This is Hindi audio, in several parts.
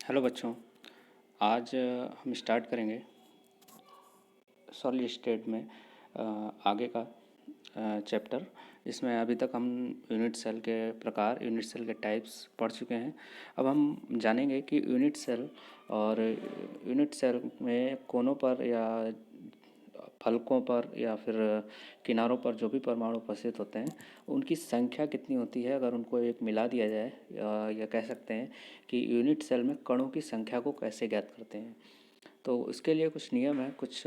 हेलो बच्चों। आज हम स्टार्ट करेंगे सॉलिड स्टेट में आगे का चैप्टर। इसमें अभी तक हम यूनिट सेल के प्रकार, यूनिट सेल के टाइप्स पढ़ चुके हैं। अब हम जानेंगे कि यूनिट सेल और यूनिट सेल में कोनों पर या फलकों पर या फिर किनारों पर जो भी परमाणु उपस्थित होते हैं उनकी संख्या कितनी होती है अगर उनको एक मिला दिया जाए, या कह सकते हैं कि यूनिट सेल में कणों की संख्या को कैसे ज्ञात करते हैं। तो इसके लिए कुछ नियम हैं, कुछ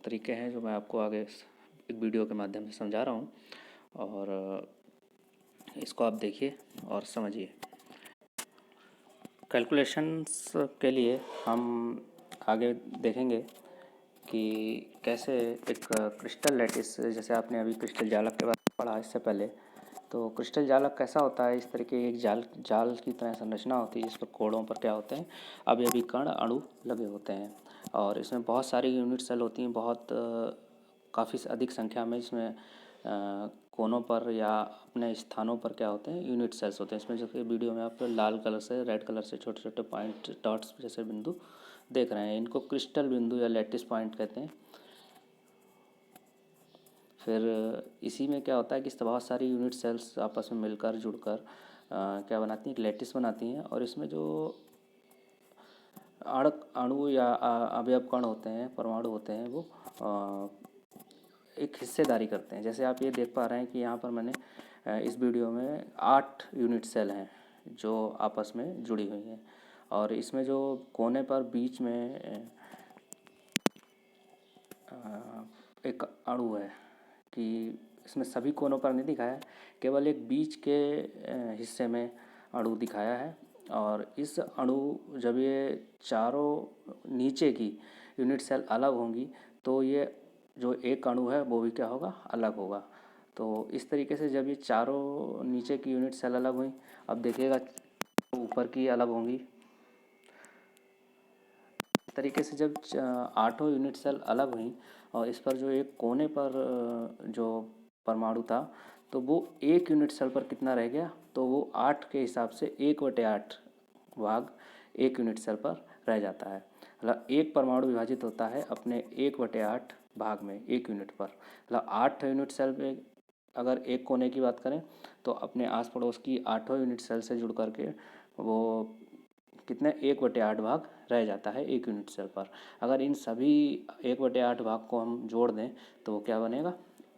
तरीके हैं जो मैं आपको आगे एक वीडियो के माध्यम से समझा रहा हूँ, और इसको आप देखिए और समझिए। कैलकुलेशंस के लिए हम आगे देखेंगे कि कैसे एक क्रिस्टल लैटिस, जैसे आपने अभी क्रिस्टल जालक के बारे में पढ़ा इससे पहले, तो क्रिस्टल जालक कैसा होता है। इस तरीके एक जाल की तरह संरचना होती है जिस पर कोड़ों पर क्या होते हैं, अभी कण अणु लगे होते हैं, और इसमें बहुत सारी यूनिट सेल होती हैं, बहुत काफ़ी अधिक संख्या में। इसमें कोनों पर या अपने स्थानों पर क्या होते हैं, यूनिट सेल्स होते हैं। इसमें जो कि वीडियो में आप लाल कलर से, रेड कलर से छोटे छोटे पॉइंट, डॉट्स जैसे बिंदु देख रहे हैं, इनको क्रिस्टल बिंदु या लैटिस पॉइंट कहते हैं। फिर इसी में क्या होता है कि बहुत सारी यूनिट सेल्स आपस में मिलकर जुड़कर क्या बनाती हैं, एक लैटिस बनाती हैं, और इसमें जो अणु या अवयव कण होते हैं, परमाणु होते हैं, वो एक हिस्सेदारी करते हैं। जैसे आप ये देख पा रहे हैं कि यहाँ पर मैंने इस वीडियो में 8 यूनिट सेल हैं जो आपस में जुड़ी हुई हैं, और इसमें जो कोने पर बीच में एक अणु है कि इसमें सभी कोनों पर नहीं दिखाया है, केवल एक बीच के हिस्से में अणु दिखाया है। और इस अणु, जब ये चारों नीचे की यूनिट सेल अलग होंगी तो ये जो एक अणु है वो भी क्या होगा, अलग होगा। तो इस तरीके से जब ये चारों नीचे की यूनिट सेल अलग हुई, अब देखिएगा ऊपर की अलग होंगी। इस तरीके से जब 8 यूनिट सेल अलग हुई और इस पर जो एक कोने पर जो परमाणु था, तो वो एक यूनिट सेल पर कितना रह गया, तो वो 8 के हिसाब से 1/8 भाग एक यूनिट सेल पर रह जाता है। मतलब एक परमाणु विभाजित होता है अपने 1/8 भाग में एक यूनिट पर। मतलब 8 यूनिट सेल में अगर एक कोने की बात करें तो अपने आस पड़ोस की 8 यूनिट सेल से जुड़ करके वो कितने 1/8 भाग रह जाता है एक यूनिट सेल पर। अगर इन सभी 1/8 भाग को हम जोड़ दें तो वो क्या बनेगा,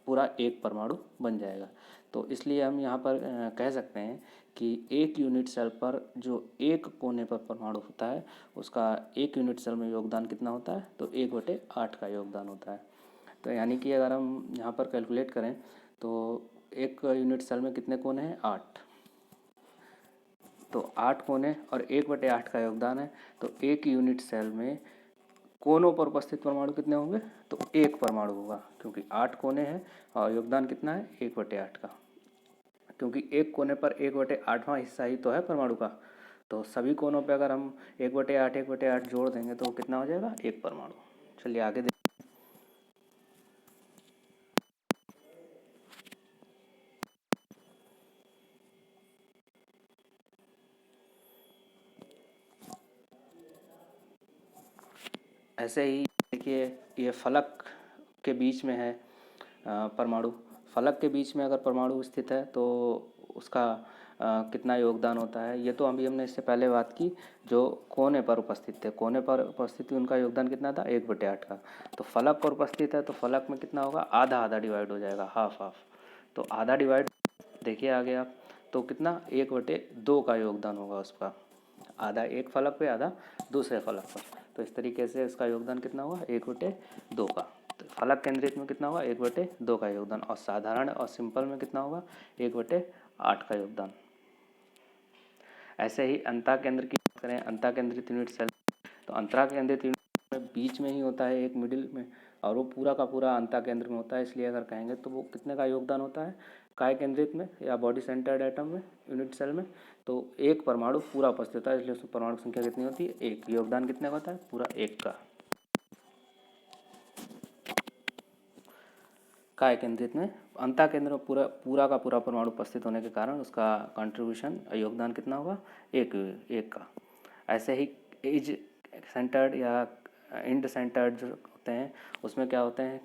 पूरा एक परमाणु बन जाएगा। तो इसलिए हम यहाँ पर कह सकते हैं कि एक यूनिट सेल पर जो एक कोने पर परमाणु होता है उसका एक यूनिट सेल में योगदान कितना होता है, तो 1/8 का योगदान होता है। तो यानी कि अगर हम यहाँ पर कैलकुलेट करें तो एक यूनिट सेल में कितने कोने हैं, 8। तो 8 कोने और 1/8 का योगदान है, तो एक यूनिट सेल में कोनों पर उपस्थित परमाणु कितने होंगे, तो एक परमाणु होगा, क्योंकि 8 कोने हैं और योगदान कितना है, 1/8 का। क्योंकि एक कोने पर 1/8वां हिस्सा ही तो है परमाणु का, तो सभी कोनों पे अगर हम 1/8 जोड़ देंगे तो कितना हो जाएगा, एक परमाणु। चलिए आगे देखिए। ऐसे ही देखिए, ये फलक के बीच में है परमाणु। फलक के बीच में अगर परमाणु स्थित है तो उसका कितना योगदान होता है, ये तो अभी हमने इससे पहले बात की। जो कोने पर उपस्थित थे, कोने पर उपस्थिति उनका योगदान कितना था, 1/8 का। तो फलक पर उपस्थित है तो फलक में कितना होगा, आधा आधा डिवाइड हो जाएगा, हाफ हाफ। तो आधा डिवाइड देखिए आगे आप, तो कितना 1/2 का योगदान होगा उसका, आधा एक फलक पे, आधा दूसरे फलक पर। तो इस तरीके से इसका योगदान कितना होगा, 1/2 का। तो फलक केंद्रित में कितना होगा, 1/2 का योगदान, और साधारण और सिंपल में कितना होगा, 1/8 का योगदान। ऐसे ही अंतः केंद्र की बात करें, अंतः केंद्रित यूनिट सेल, तो अंतः केंद्रित यूनिट में बीच में ही होता है एक मिडिल में, और वो पूरा का पूरा अंतः केंद्र में होता है। इसलिए अगर कहेंगे तो वो कितने का योगदान होता है, काय केंद्रित में या बॉडी सेंटर्ड एटम में, यूनिट सेल में, तो एक परमाणु पूरा उपस्थित होता है, इसलिए उसमें परमाणु संख्या कितनी होती है, एक। योगदान कितने का होता है, पूरा एक का। काय केंद्रित में, अंतः केंद्र में पूरा का पूरा परमाणु उपस्थित होने के कारण उसका कंट्रीब्यूशन, योगदान कितना होगा, एक का। ऐसे ही एज सेंटर्ड या इंड सेंटर्ड जो होते हैं उसमें क्या होते हैं,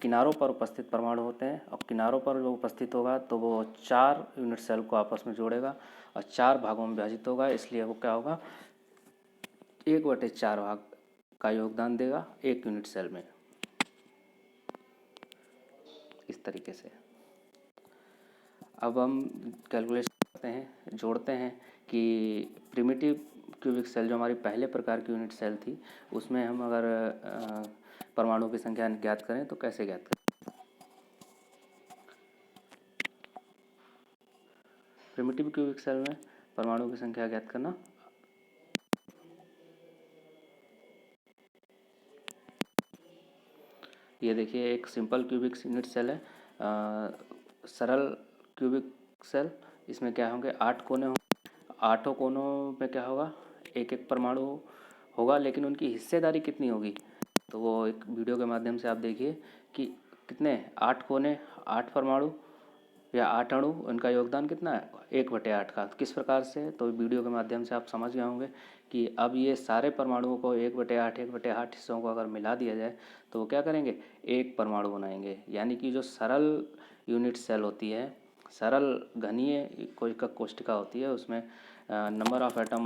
किनारों पर उपस्थित परमाणु होते हैं, और किनारों पर जो उपस्थित होगा तो वो 4 यूनिट सेल को आपस में जोड़ेगा और 4 भागों में विभाजित होगा, इसलिए वो क्या होगा, 1/4 भाग का योगदान देगा एक यूनिट सेल में। इस तरीके से अब हम कैलकुलेशन करते हैं, जोड़ते हैं कि प्रिमिटिव क्यूबिक सेल जो हमारी पहले प्रकार की यूनिट सेल थी उसमें हम अगर परमाणु की संख्या ज्ञात करें तो कैसे ज्ञात करें। प्रिमिटिव क्यूबिक सेल में परमाणु की संख्या ज्ञात करना, ये देखिए एक सिंपल क्यूबिक यूनिट सेल है, सरल क्यूबिक सेल, इसमें क्या होंगे 8 कोने होंगे, 8 कोनों में क्या होगा, एक एक परमाणु होगा, लेकिन उनकी हिस्सेदारी कितनी होगी, तो वो एक वीडियो के माध्यम से आप देखिए कि कितने 8 कोने, 8 परमाणु या 8 अणु, उनका योगदान कितना है 1/8 का। किस प्रकार से, तो वीडियो के माध्यम से आप समझ गए होंगे कि अब ये सारे परमाणुओं को 1/8 हिस्सों को अगर मिला दिया जाए तो वो क्या करेंगे, एक परमाणु बनाएंगे। यानी कि जो सरल यूनिट सेल होती है, सरल घनीय कोशिका होती है, उसमें नंबर ऑफ एटम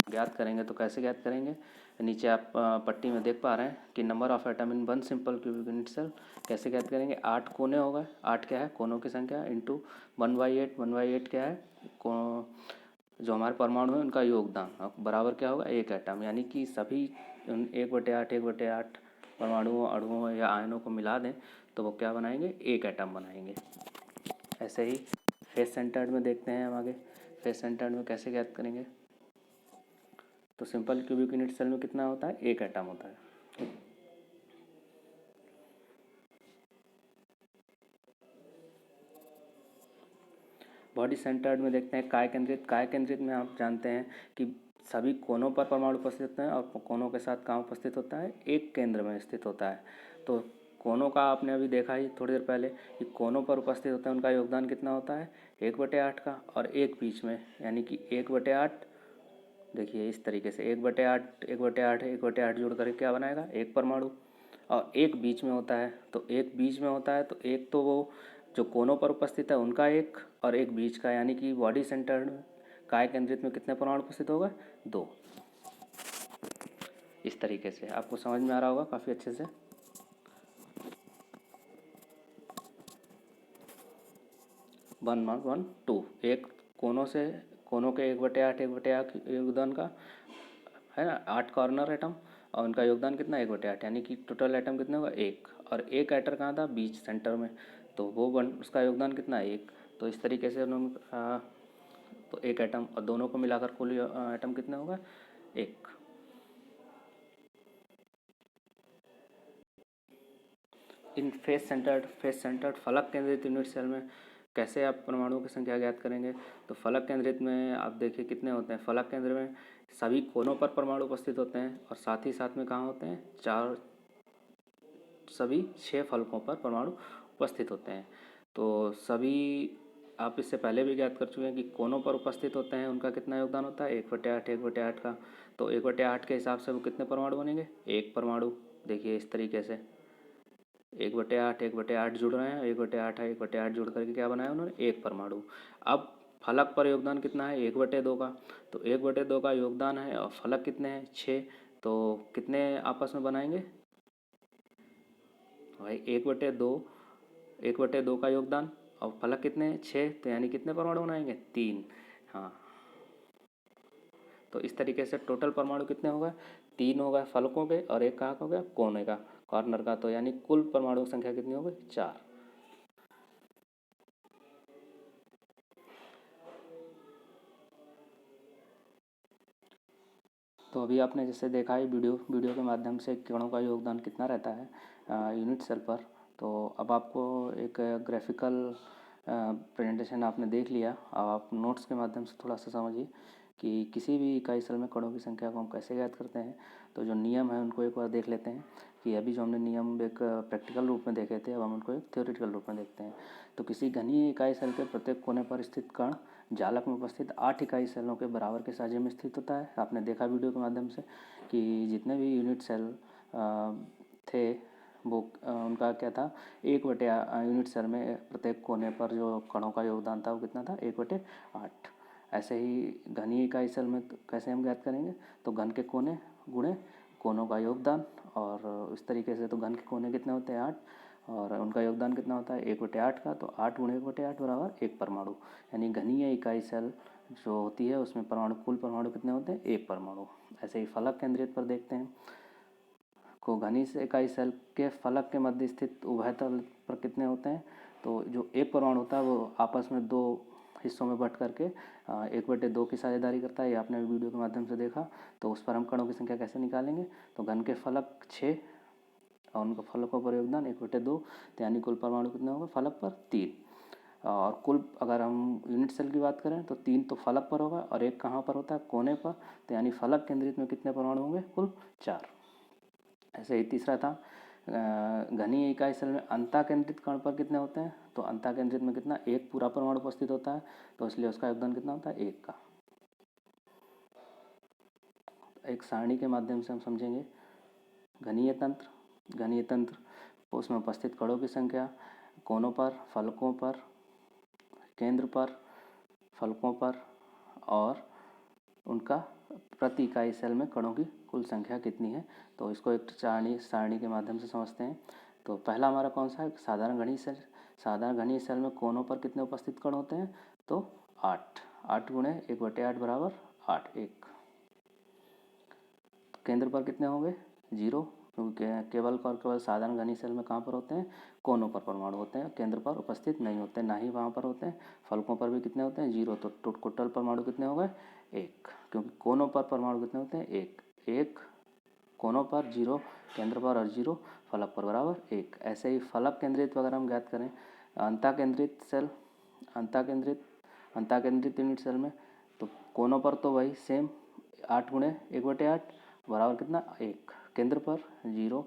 ज्ञात करेंगे तो कैसे ज्ञात करेंगे, नीचे आप पट्टी में देख पा रहे हैं कि number of atom in 1 simple cubic unit cell कैसे ज्ञात करेंगे, 8 कोने हो गए, 8 क्या है कोनों की संख्या, इंटू 1/8, 1/8 क्या है जो हमारे परमाणु है उनका योगदान, अब बराबर क्या होगा एक एटम। यानी कि सभी 1/8 परमाणुओं, अणुओं या आयनों को मिला दें तो वो क्या बनाएंगे, एक एटम बनाएंगे। ऐसे ही फेस सेंटर्ड में देखते हैं हम आगे, फेस सेंटर्ड में कैसे ज्ञात करेंगे, तो सिंपल क्यूबिक यूनिट सेल में कितना होता है, एक एटम होता है। बॉडी सेंटर्ड में देखते हैं काय केंद्रित, काय केंद्रित में आप जानते हैं कि सभी कोनों पर परमाणु उपस्थित होते हैं, और कोनों के साथ कहाँ उपस्थित होता है, एक केंद्र में स्थित होता है। तो कोनों का आपने अभी देखा ही थोड़ी देर पहले कि कोनों पर उपस्थित होता है, उनका योगदान कितना होता है 1/8 का, और एक बीच में यानी कि 1/8, देखिए इस तरीके से 1/8 1/8 1/8 जोड़ करके क्या बनाएगा, एक परमाणु। और एक बीच में होता है, तो एक बीच में होता है तो एक तो वो जो कोनों पर उपस्थित है उनका एक, और एक बीच का, यानी कि बॉडी सेंटर में काय केंद्रित में कितने परमाणु उपस्थित होगा, 2। इस तरीके से आपको समझ में आ रहा होगा काफ़ी अच्छे से। वन वन वन टू, एक कोनों से, कोनों के 1/8 योगदान का है ना, 8 कॉर्नर एटम, और उनका योगदान कितना 1/8, यानी कि टोटल एटम कितने होगा एक, और एक एटर कहाँ था, बीच सेंटर में, तो वो उसका योगदान कितना है एक। तो इस तरीके से उन्होंने तो एक एटम, और दोनों को मिलाकर कुल एटम कितने होगा, एक। इन फेस सेंटर्ड फलक केंद्रित यूनिट सेल में कैसे आप परमाणुओं की संख्या ज्ञात करेंगे, तो फलक केंद्रित में आप देखिए कितने होते हैं, फलक केंद्र में सभी कोनों पर परमाणु उपस्थित होते हैं, और साथ ही साथ में कहाँ होते हैं, चार, सभी 6 फलकों पर परमाणु उपस्थित होते हैं। तो सभी आप इससे पहले भी ज्ञात कर चुके हैं कि कोनों पर उपस्थित होते हैं, उनका कितना योगदान होता है 1/8 का। तो 1/8 के हिसाब से वो कितने परमाणु बनेंगे, एक परमाणु। देखिए इस तरीके से 1/8 जुड़ रहे हैं, 1/8 जुड़ करके क्या बनाया उन्होंने, एक परमाणु। अब फलक पर योगदान कितना है 1/2 का, तो 1/2 का योगदान है, और फलक कितने हैं 6, तो कितने आपस में बनाएंगे भाई 1/2, 1/2 का योगदान, और फलक कितने हैं 6, तो यानी कितने परमाणु बनाएंगे 3। हाँ, तो इस तरीके से टोटल परमाणु कितने हो गए, 3 हो गए फलकों के, और एक कहाँ का हो गया, कोने का, कॉर्नर का, तो यानी कुल परमाणु की संख्या कितनी हो गई 4। तो अभी आपने जैसे देखा है वीडियो के माध्यम से किरणों का योगदान कितना रहता है यूनिट सेल पर। तो अब आपको एक ग्राफिकल प्रेजेंटेशन आपने देख लिया, अब आप नोट्स के माध्यम से थोड़ा सा समझिए कि किसी भी इकाई सेल में कणों की संख्या को हम कैसे ज्ञात करते हैं। तो जो नियम है उनको एक बार देख लेते हैं कि अभी जो हमने नियम एक प्रैक्टिकल रूप में देखे थे, अब हम उनको एक थ्योरेटिकल रूप में देखते हैं। तो किसी घनीय इकाई सेल के प्रत्येक कोने पर स्थित कण जालक में उपस्थित 8 इकाई सेलों के बराबर के साझे में स्थित होता है। आपने देखा वीडियो के माध्यम से कि जितने भी यूनिट सेल थे वो उनका क्या था, 1/8 यूनिट सेल में प्रत्येक कोने पर जो कणों का योगदान था वो कितना था, 1/8। ऐसे ही घनीय इकाई सेल में कैसे हम ज्ञात करेंगे, तो घन के कोने गुणे कोनों का योगदान, और इस तरीके से तो घन के कोने कितने होते हैं, 8, और उनका योगदान कितना होता है 1/8 का, तो 8 गुणे 1/8 बराबर 1 परमाणु। यानी घनीय इकाई सेल जो होती है उसमें परमाणु, कुल परमाणु कितने होते हैं, 1 परमाणु। ऐसे ही फलक केंद्रित पर देखते हैं को घनीय इकाई सेल के फलक के मध्य स्थित उभय तल पर कितने होते हैं, तो जो 1 परमाणु होता है वो आपस में 2 हिस्सों में बट करके 1/2 की साझेदारी करता है। ये आपने वीडियो के माध्यम से देखा। तो उस पर हम कणों की संख्या कैसे निकालेंगे, तो घन के फलक 6 और उनका फलकों पर योगदान 1/2, तो यानी कुल परमाणु कितने होंगे फलक पर 3। और कुल अगर हम यूनिट सेल की बात करें तो 3 तो फलक पर होगा और 1 कहाँ पर होता है, कोने पर, तो यानी फलक केंद्रित में कितने परमाणु होंगे, कुल 4। ऐसे ही तीसरा था घनीय इकाई सेल में अंतः केंद्रित कण पर कितने होते हैं, तो अंतः केंद्रित में कितना, 1 पूरा परमाणु उपस्थित होता है, तो इसलिए उसका योगदान कितना होता है, 1 का। एक सारणी के माध्यम से हम समझेंगे घनीय तंत्र उसमें उपस्थित कणों की संख्या, कोनों पर, फलकों पर, केंद्र पर, फलकों पर, और उनका प्रति इकाई सेल में कणों की कुल संख्या कितनी है। तो इसको एक सारणी के माध्यम से समझते हैं। तो पहला हमारा कौन सा है, साधारण घनीय सेल। साधारण घनीय सेल में कोनों पर कितने उपस्थित कण होते हैं, तो 8। 8 गुणे 1/8 बराबर 8, 1। केंद्र पर कितने होंगे, 0, क्योंकि केवल और केवल साधारण घनीय सेल में कहाँ पर होते हैं, कोनों पर परमाणु होते हैं, केंद्र पर उपस्थित नहीं होते, ना ही वहाँ पर होते हैं। फलकों पर भी कितने होते हैं, 0, तो टोटल परमाणु कितने हो गए, 1, क्योंकि कोनों पर परमाणु कितने होते हैं, 1, 1 कोनों पर, 0 केंद्र पर, और 0 फलक पर बराबर 1। ऐसे ही फलक केंद्रित अगर हम ज्ञात करें, अंतः केंद्रित सेल, अंतः केंद्रित यूनिट सेल में, तो कोनों पर तो वही सेम 8 गुणे 1/8 बराबर कितना, 1। केंद्र पर 0,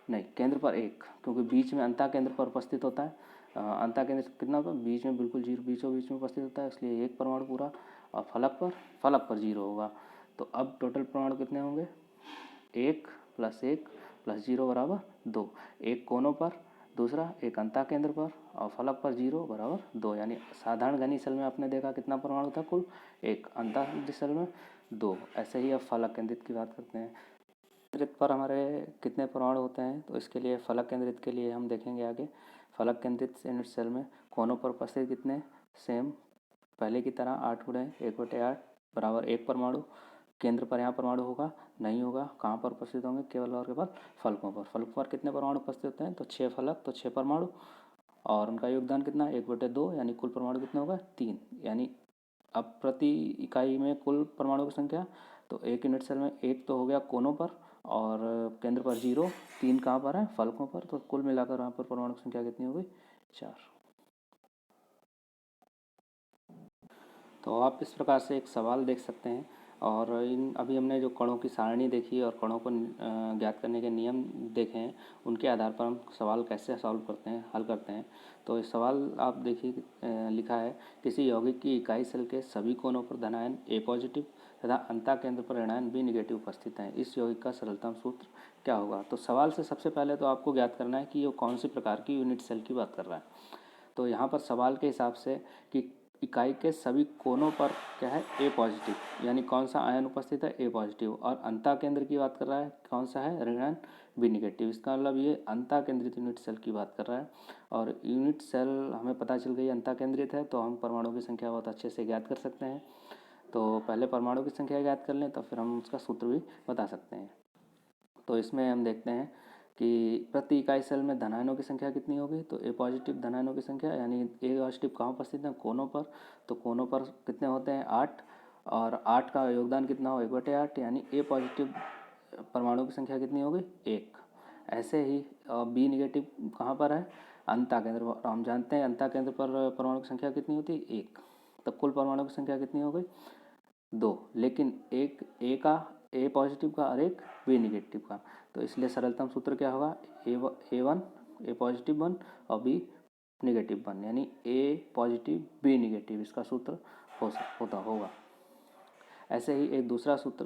नहीं केंद्र पर 1, क्योंकि बीच में अंतः केंद्र पर उपस्थित होता है। अंतः केंद्र कितना होगा, बीच में बिल्कुल 0, बीचों बीच में उपस्थित होता है, इसलिए 1 परमाणु पूरा, और फलक पर 0 होगा। तो अब टोटल परमाणु कितने होंगे, 1 + 1 + 0 बराबर 2। एक कोनों पर, दूसरा एक अंतः केंद्र पर, और फलक पर 0 बराबर 2। यानी साधारण घनीय सेल में आपने देखा कितना परमाणु था, कुल 1, अंतः सेल में 2। ऐसे ही अब फलक केंद्रित की बात करते हैं। केंद्रित पर हमारे कितने परमाणु होते हैं, तो इसके लिए फलक केंद्रित के लिए हम देखेंगे आगे। फलक केंद्रित यूनिट सेल में कोनों पर उपस्थित कितने, सेम पहले की तरह 8 गुणे 1/8 बराबर 1 परमाणु। केंद्र पर यहाँ परमाणु होगा, नहीं होगा, कहाँ पर उपस्थित होंगे, केवल और केवल फलकों पर। फलकों पर कितने परमाणु उपस्थित होते हैं, तो 6 फलक, तो 6 परमाणु, और उनका योगदान कितना, 1/2, यानी कुल परमाणु कितना होगा, 3। यानी अब प्रति इकाई में कुल परमाणु की संख्या, तो एक यूनिट सेल में 1 तो हो गया कोनों पर, और केंद्र पर 0, 3 कहाँ पर है, फलकों पर, तो कुल मिलाकर वहाँ पर परमाणु की संख्या कितनी हो गई, 4। तो आप इस प्रकार से एक सवाल देख सकते हैं। और इन अभी हमने जो कणों की सारणी देखी और कणों को ज्ञात करने के नियम देखे हैं, उनके आधार पर हम सवाल कैसे सॉल्व करते हैं, हल करते हैं। तो इस सवाल आप देखिए, लिखा है किसी यौगिक की इकाई सेल के सभी कोनों पर धनायन A पॉजिटिव तथा अंतः केंद्र पर ऋणायन B निगेटिव उपस्थित हैं, इस यौगिक का सरलतम सूत्र क्या होगा। तो सवाल से सबसे पहले तो आपको ज्ञात करना है कि ये कौन सी प्रकार की यूनिट सेल की बात कर रहा है। तो यहाँ पर सवाल के हिसाब से कि इकाई के सभी कोनों पर क्या है, A पॉजिटिव, यानी कौन सा आयन उपस्थित है, A पॉजिटिव, और अंतः केंद्र की बात कर रहा है, कौन सा है, ऋणायन B निगेटिव। इसका मतलब ये अंतः केंद्रित यूनिट सेल की बात कर रहा है। और यूनिट सेल हमें पता चल गई अंतः केंद्रित है, तो हम परमाणु की संख्या बहुत अच्छे से ज्ञात कर सकते हैं। तो पहले परमाणु की संख्या ज्ञात कर लें, तो फिर हम उसका सूत्र भी बता सकते हैं। तो इसमें हम देखते हैं कि प्रति इकाई सेल में धनायनों की संख्या कितनी होगी, तो A पॉजिटिव धनायनों की संख्या, यानी A पॉजिटिव कहाँ उपस्थित है, कोनों पर, तो कोनों पर कितने होते हैं, 8, और 8 का योगदान कितना हो, 1/8, यानी A पॉजिटिव परमाणु की संख्या कितनी होगी, 1। ऐसे ही B निगेटिव कहाँ पर है, अंतः केंद्र पर। हम जानते हैं अंतः केंद्र पर परमाणु की संख्या कितनी होती है, 1। तो कुल परमाणु की संख्या कितनी हो गई, 2, लेकिन एक ए पॉजिटिव का और एक बी निगेटिव का। तो इसलिए सरलतम सूत्र क्या होगा, A1 A पॉजिटिव 1 और B नेगेटिव 1, यानी ए पॉजिटिव बी नेगेटिव, इसका सूत्र होगा। ऐसे ही एक दूसरा सूत्र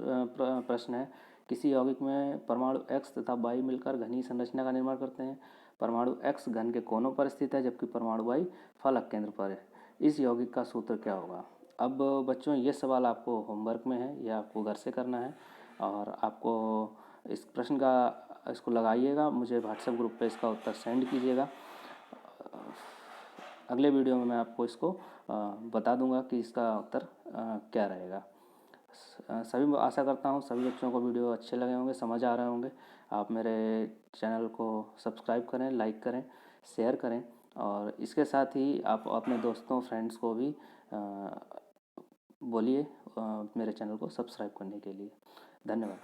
प्रश्न है, किसी यौगिक में परमाणु x तथा y मिलकर घनीय संरचना का निर्माण करते हैं। परमाणु x घन के कोनों पर स्थित है जबकि परमाणु y फलक केंद्र पर है। इस यौगिक का सूत्र क्या होगा? अब बच्चों, ये सवाल आपको होमवर्क में है, यह आपको घर से करना है और आपको इस प्रश्न का इसको लगाइएगा, मुझे व्हाट्सएप ग्रुप पे इसका उत्तर सेंड कीजिएगा। अगले वीडियो में मैं आपको इसको बता दूंगा कि इसका उत्तर क्या रहेगा। सभी आशा करता हूँ सभी बच्चों को वीडियो अच्छे लगे होंगे, समझ आ रहे होंगे। आप मेरे चैनल को सब्सक्राइब करें, लाइक करें, शेयर करें और इसके साथ ही आप अपने दोस्तों फ्रेंड्स को भी बोलिए मेरे चैनल को सब्सक्राइब करने के लिए। धन्यवाद।